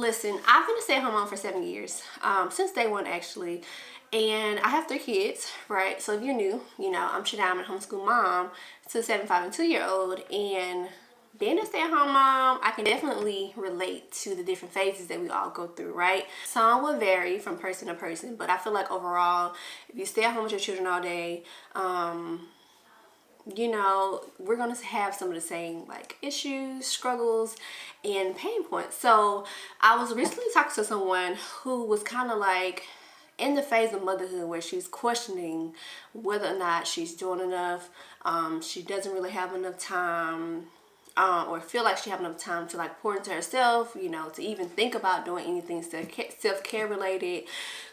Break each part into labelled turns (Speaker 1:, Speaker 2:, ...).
Speaker 1: Listen, I've been a stay-at-home mom for 7 years, since day one actually, and I have 3 kids, right? So if you're new, you know, I'm Shadiamond, homeschool mom to a 7, 5, and 2-year-old, and being a stay-at-home mom, I can definitely relate to the different phases that we all go through, right? Some will vary from person to person, but I feel like overall, if you stay at home with your children all day, you know, we're going to have some of the same like issues, struggles, and pain points. So I was recently talking to someone who was kind of like in the phase of motherhood where she's questioning whether or not she's doing enough. She doesn't really have enough time, or feel like she have enough time to like pour into herself, you know, to even think about doing anything self-care related.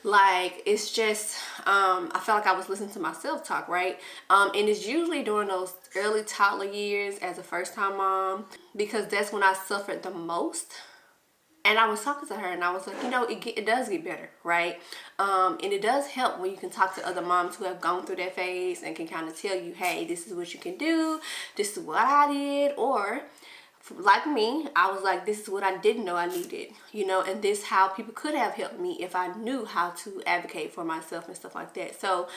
Speaker 1: Like, it's just, I felt like I was listening to myself talk, right? And it's usually during those early toddler years as a first-time mom, because that's when I suffered the most. And I was talking to her and I was like, you know, it does get better, right? And it does help when you can talk to other moms who have gone through that phase and can kind of tell you, hey, this is what you can do. This is what I did. Or like me, I was like, this is what I didn't know I needed, you know, and this how people could have helped me if I knew how to advocate for myself and stuff like that. So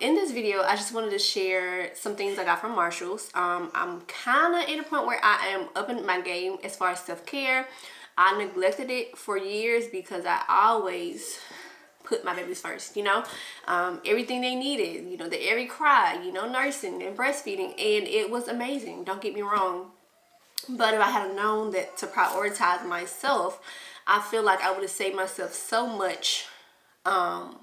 Speaker 1: in this video, I just wanted to share some things I got from Marshall's. I'm kind of at a point where I am upping my game as far as self-care. I neglected it for years because I always put my babies first, you know, everything they needed, you know, the every cry, you know, nursing and breastfeeding, and it was amazing, don't get me wrong. But if I had known that to prioritize myself, I feel like I would have saved myself so much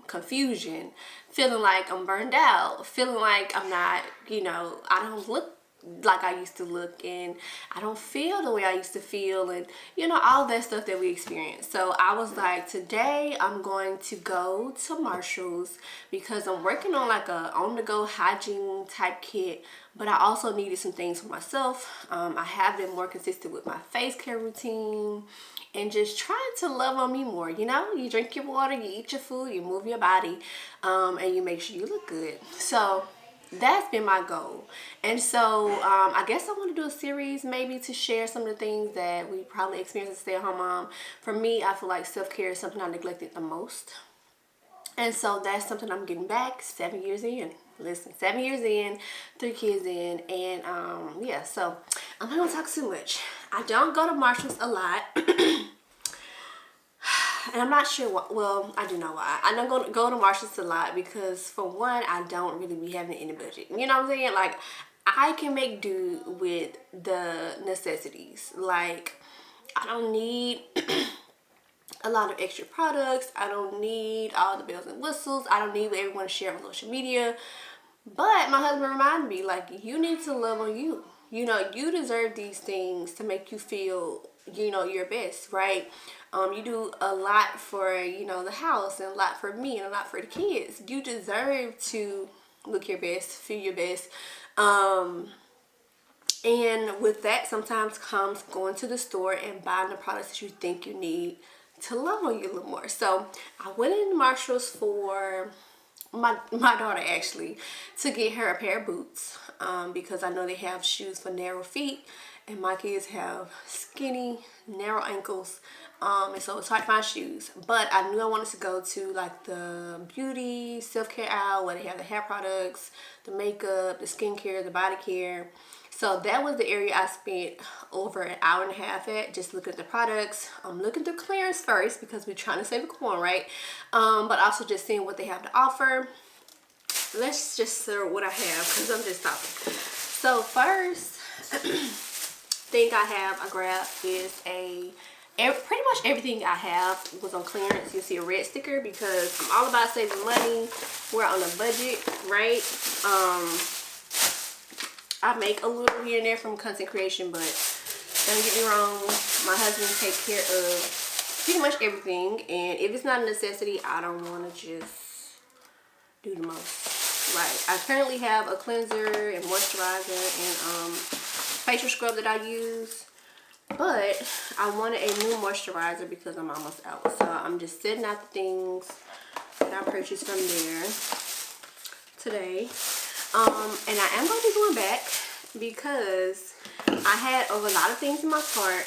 Speaker 1: confusion, feeling like I'm burned out, feeling like I'm not, you know, I don't look like I used to look, and I don't feel the way I used to feel, and you know, all that stuff that we experience. So I was like, today I'm going to go to Marshall's because I'm working on like a on-the-go hygiene type kit, but I also needed some things for myself. I have been more consistent with my face care routine and just trying to love on me more. You know, you drink your water, you eat your food, you move your body, and you make sure you look good. So that's been my goal. And so I guess I want to do a series maybe to share some of the things that we probably experience as a stay-at-home mom. For me, I feel like self-care is something I neglected the most. And so that's something I'm getting back 7 years in. Listen, 7 years in, 3 kids in, and yeah, so I'm not gonna talk too much. I don't go to Marshall's a lot. And I'm not sure why. Well, I do know why. I don't go to Marshall's a lot because, for one, I don't really be having any budget. You know what I'm saying? Like, I can make do with the necessities. Like, I don't need a lot of extra products. I don't need all the bells and whistles. I don't need what everyone share on social media. But my husband reminded me, like, you need to love on you. You know, you deserve these things to make you feel, you know, your best, right? You do a lot for, you know, the house, and a lot for me, and a lot for the kids. You deserve to look your best, feel your best. And with that sometimes comes going to the store and buying the products that you think you need to love on you a little more. So I went in Marshall's for my daughter, actually, to get her a pair of boots, because I know they have shoes for narrow feet, and my kids have skinny, narrow ankles, and so it's hard to find shoes. But I knew I wanted to go to like the beauty, self-care aisle where they have the hair products, the makeup, the skincare, the body care. So that was the area I spent over an hour and a half at, just looking at the products. I'm looking through clearance first because we're trying to save a coin, right? But also just seeing what they have to offer. Let's just see what I have because I'm just talking. So first thing I grabbed is pretty much everything I have was on clearance. You see a red sticker because I'm all about saving money. We're on a budget, right? I make a little here and there from content creation, but don't get me wrong, my husband takes care of pretty much everything, and if it's not a necessity, I don't want to just do the most. Right, I currently have a cleanser and moisturizer and facial scrub that I use, but I wanted a new moisturizer because I'm almost out. So I'm just setting out the things that I purchased from there today. And I am going to be going back because I had a lot of things in my cart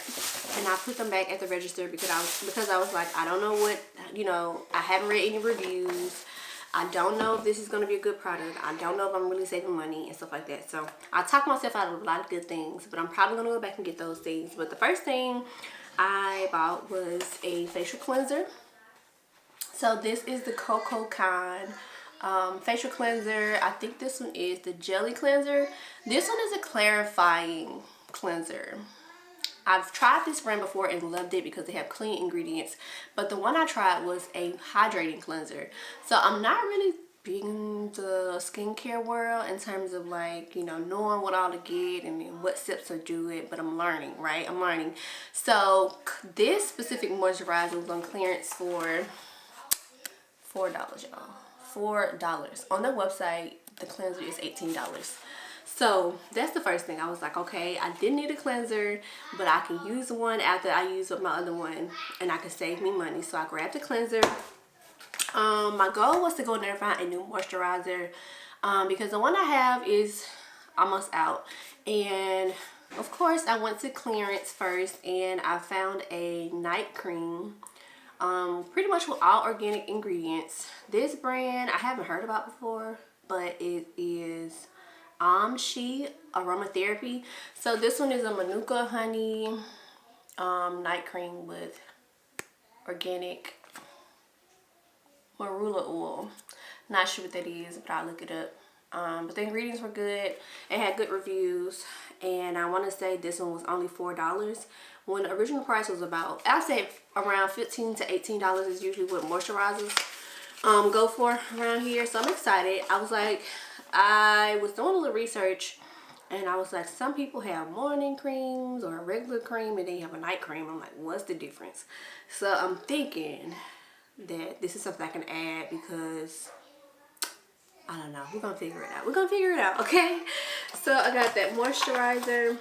Speaker 1: and I put them back at the register because I was like, I don't know what, I haven't read any reviews. I don't know if this is going to be a good product. I don't know if I'm really saving money and stuff like that. So I talked myself out of a lot of good things, but I'm probably going to go back and get those things. But the first thing I bought was a facial cleanser. So this is the Coco Con facial cleanser. I think this one is the jelly cleanser. This one is a clarifying cleanser. I've tried this brand before and loved it because they have clean ingredients, but the one I tried was a hydrating cleanser. So I'm not really big in the skincare world in terms of like, knowing what all to get and what steps to do it, but I'm learning, right? I'm learning. So this specific moisturizer was on clearance for $4, y'all. $4. On their website, the cleanser is $18. So that's the first thing. I was like, okay, I didn't need a cleanser, but I can use one after I use up my other one and I can save me money. So I grabbed the cleanser. My goal was to go in there and find a new moisturizer because the one I have is almost out. And of course, I went to clearance first and I found a night cream. Pretty much with all organic ingredients. This brand I haven't heard about before, but it is She Aromatherapy. So this one is a Manuka honey night cream with organic marula oil. Not sure what that is, but I'll look it up. But the ingredients were good. It had good reviews, and I want to say this one was only $4 when the original price was about, I'd say around $15 to $18 is usually what moisturizers go for around here. So I'm excited. I was doing a little research and I was like, some people have morning creams or a regular cream and then you have a night cream. I'm like, what's the difference? So I'm thinking that this is something I can add because I don't know. We're going to figure it out. We're going to figure it out, okay? So I got that moisturizer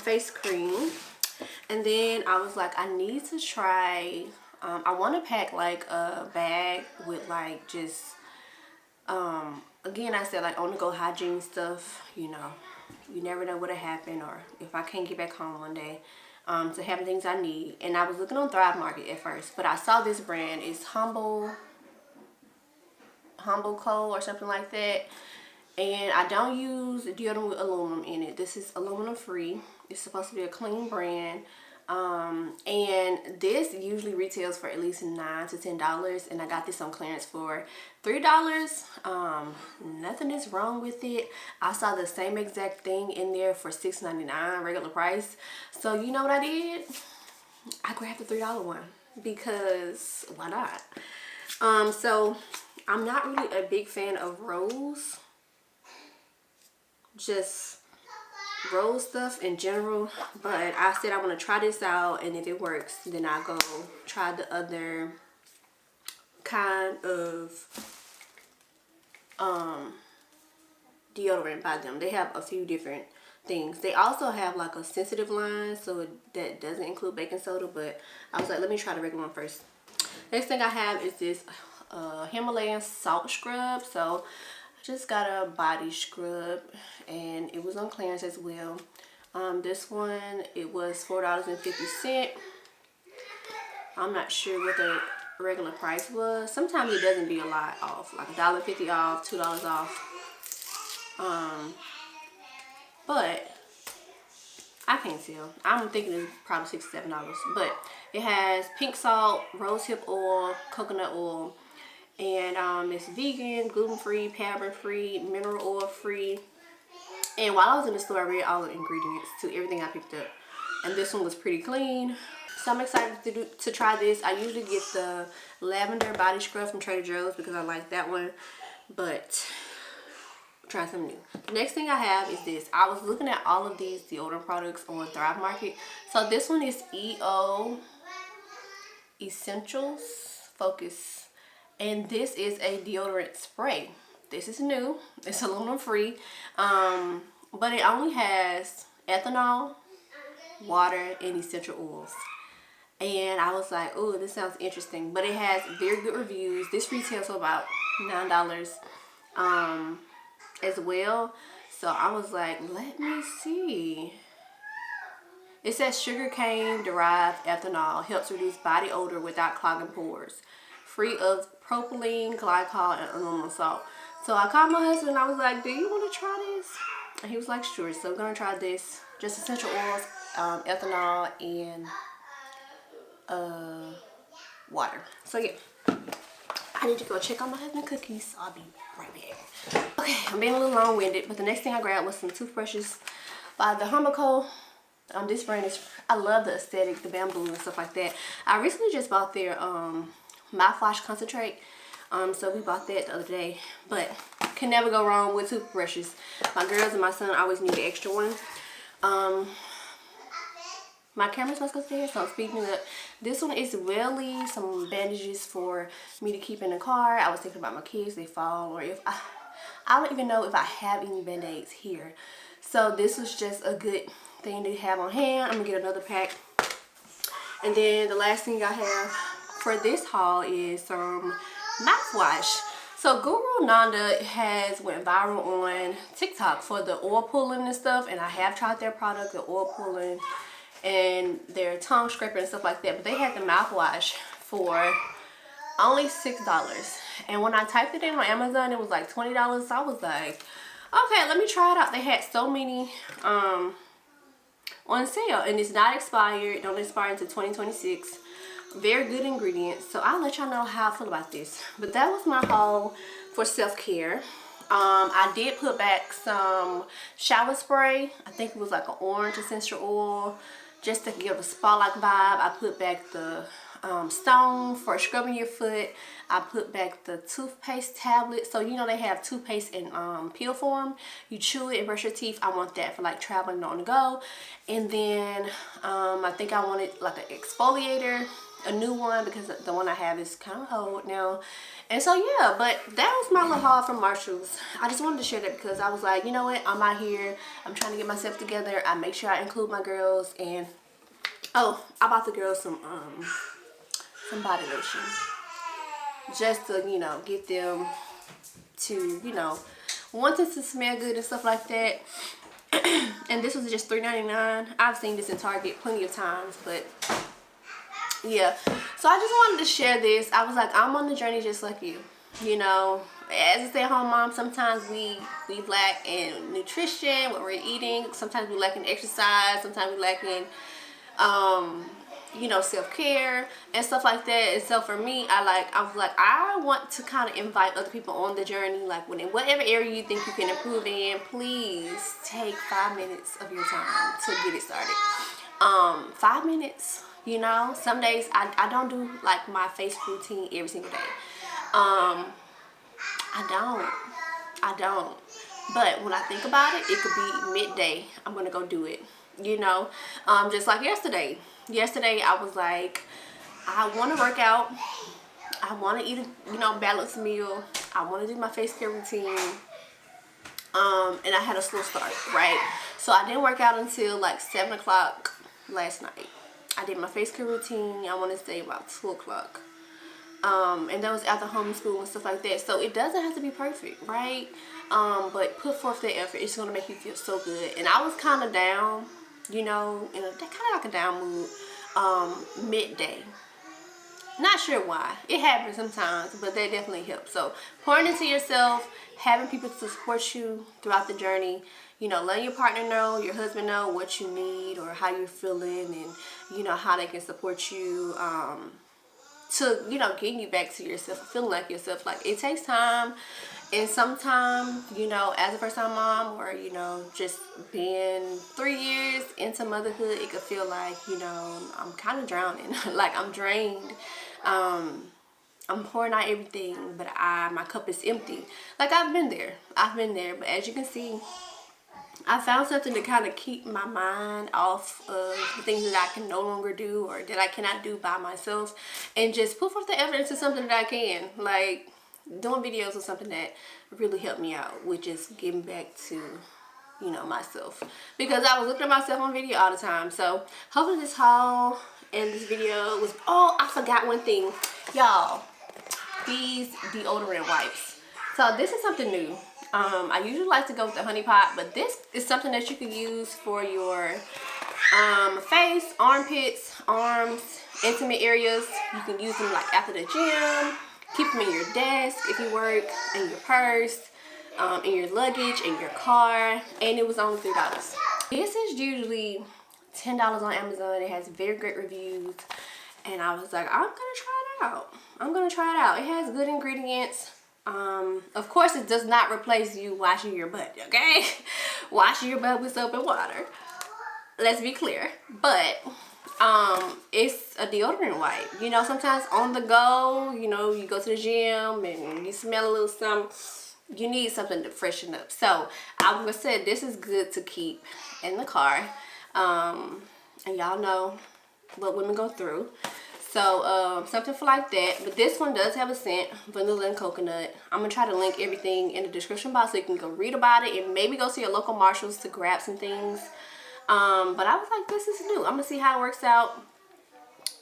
Speaker 1: face cream. And then I was like, I need to try, I want to pack like a bag with like just, again, I said like on the go hygiene stuff, you never know what'll happen or if I can't get back home one day. To have the things I need. And I was looking on Thrive Market at first, but I saw this brand. It's Humble Co. or something like that. And I don't use deodorant with aluminum in it. This is aluminum free. It's supposed to be a clean brand. And this usually retails for at least $9 to $10. And I got this on clearance for $3. Nothing is wrong with it. I saw the same exact thing in there for $6.99 regular price. So you know what I did? I grabbed the $3 one because why not? So I'm not really a big fan of rose. Just rose stuff in general, but I said I want to try this out, and if it works then I'll go try the other kind of deodorant by them. They have a few different things. They also have like a sensitive line, so that doesn't include baking soda, but I was like, let me try the regular one first. Next thing I have is this Himalayan salt scrub. So just got a body scrub and it was on clearance as well. This one, it was $4.50. I'm not sure what the regular price was. Sometimes it doesn't be a lot off, like $1.50 off, $2 off. But I can't tell. I'm thinking it's probably $6 to $7. But it has pink salt, rosehip oil, coconut oil, and it's vegan, gluten-free, paraben-free, mineral oil-free. And while I was in the store, I read all the ingredients to everything I picked up. And this one was pretty clean. So I'm excited to try this. I usually get the lavender body scrub from Trader Joe's because I like that one. But try something new. The next thing I have is this. I was looking at all of these deodorant products on Thrive Market. So this one is EO Essentials Focus. And this is a deodorant spray. This is new. It's aluminum free. But it only has ethanol, water, and essential oils. And I was like, oh, this sounds interesting. But it has very good reviews. This retails for about $9 as well. So I was like, let me see. It says sugarcane derived ethanol helps reduce body odor without clogging pores. Free of propylene, glycol, and aluminum salt. So I called my husband and I was like, do you want to try this? And he was like, sure. So we're going to try this. Just essential oils, ethanol, and water. So yeah. I need to go check on my husband's cookies. So I'll be right back. Okay, I'm being a little long-winded. But the next thing I grabbed was some toothbrushes by the homeschool. This brand is, I love the aesthetic, the bamboo and stuff like that. I recently just bought their mouthwash concentrate. So we bought that the other day. But can never go wrong with toothbrushes. My girls and my son always need an extra one. My camera's not supposed to be here, so I'm speaking up. This one is really some bandages for me to keep in the car. I was thinking about my kids, they fall, or if I don't even know if I have any band-aids here. So this was just a good thing to have on hand. I'm gonna get another pack. And then the last thing I have for this haul is some mouthwash. So Guru Nanda has went viral on TikTok for the oil pulling and stuff, and I have tried their product, the oil pulling and their tongue scraper and stuff like that. But they had the mouthwash for only $6. And when I typed it in on Amazon, it was like $20. So I was like, okay, let me try it out. They had so many on sale, and it's not expired. Don't expire until 2026. Very good ingredients. So I'll let y'all know how I feel about this. But that was my haul for self-care. I did put back some shower spray. I think it was like an orange essential oil, just to give a spa-like vibe. I put back the stone for scrubbing your foot. I put back the toothpaste tablet. So you know they have toothpaste in pill form. You chew it and brush your teeth. I want that for like traveling on the go. And then I think I wanted like an exfoliator, a new one, because the one I have is kind of old now. And so yeah, but that was my little haul from Marshall's. I just wanted to share that because I was like, you know what, I'm out here, I'm trying to get myself together. I make sure I include my girls. And oh, I bought the girls some body lotion, just to, you know, get them to, you know, wanting to smell good and stuff like that. And this was just $3.99. I've seen this in Target plenty of times, but yeah, so I just wanted to share this. I was like, I'm on the journey just like you. You know, as a stay-at-home mom, sometimes we lack in nutrition, what we're eating. Sometimes we lack in exercise. Sometimes we lack in, you know, self-care and stuff like that. And so for me, I was like, I want to kind of invite other people on the journey. Like, in whatever area you think you can improve in, please take 5 minutes of your time to get it started. 5 minutes. You know, some days I don't do like my face routine every single day. I don't. But when I think about it, it could be midday. I'm gonna go do it. You know, just like yesterday. Yesterday I was like, I want to work out. I want to eat a, you know, balanced meal. I want to do my face care routine. And I had a slow start, right? So I didn't work out until like 7 o'clock last night. I did my face care routine, I want to say about 2 o'clock. And that was after homeschool and stuff like that. So it doesn't have to be perfect, right? But put forth the effort. It's going to make you feel so good. And I was kind of down, you know, in a kind of like a down mood midday. Not sure why. It happens sometimes, but that definitely helps. So pouring into yourself, having people to support you throughout the journey. You know, letting your partner know, your husband know what you need or how you're feeling, and, you know, how they can support you to, you know, getting you back to yourself, feeling like yourself. Like, it takes time, and sometimes, you know, as a first-time mom, or, you know, just being 3 years into motherhood, it could feel like, you know, I'm kind of drowning. Like, I'm drained. I'm pouring out everything, but my cup is empty. Like, I've been there, but as you can see, I found something to kind of keep my mind off of the things that I can no longer do or that I cannot do by myself, and just put forth the effort into something that I can. Like, doing videos is something that really helped me out, which is giving back to, you know, myself. Because I was looking at myself on video all the time. So, hopefully this haul and this video was... Oh, I forgot one thing. Y'all, these deodorant wipes. So, this is something new. I usually like to go with the honey pot, but this is something that you can use for your face, armpits, arms, intimate areas. You can use them like after the gym. Keep them in your desk if you work, in your purse, in your luggage, in your car. And it was only $3. This is usually $10 on Amazon. It has very great reviews. And I was like, I'm gonna try it out. I'm gonna try it out. It has good ingredients. Of course, it does not replace you washing your butt, okay? Washing your butt with soap and water. Let's be clear. But it's a deodorant wipe. You know, sometimes on the go, you know, you go to the gym and you smell a little something. You need something to freshen up. So I would say this is good to keep in the car. And y'all know what women go through. So something for like that. But this one does have a scent, vanilla and coconut. I'm gonna try to link everything in the description box so you can go read about it and maybe go to your local Marshalls to grab some things. But I was like, this is new. I'm gonna see how it works out.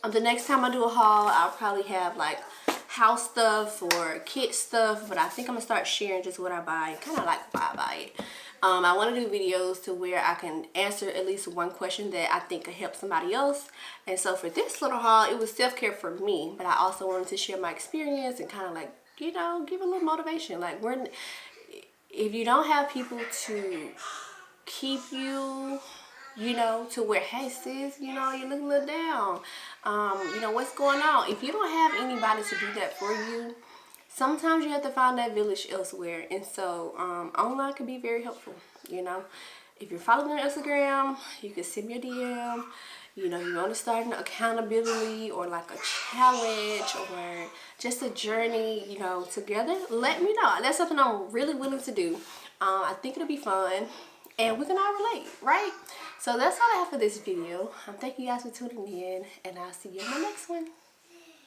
Speaker 1: The next time I do a haul, I'll probably have like house stuff or kid stuff, but I think I'm gonna start sharing just what I buy, kind of like why I buy it. I want to do videos to where I can answer at least one question that I think could help somebody else. And so for this little haul, it was self-care for me, but I also wanted to share my experience and kind of like, you know, give a little motivation. Like, if you don't have people to keep you, you know, to where, hey sis, you know, you look a little down, you know, what's going on? If you don't have anybody to do that for you, sometimes you have to find that village elsewhere. And so online can be very helpful. You know, if you're following me on Instagram, you can send me a DM. You know, you want to start an accountability or like a challenge or just a journey, you know, together, let me know. That's something I'm really willing to do. I think it'll be fun and we can all relate, right? So that's all I have for this video. Thank you guys for tuning in, and I'll see you in the next one.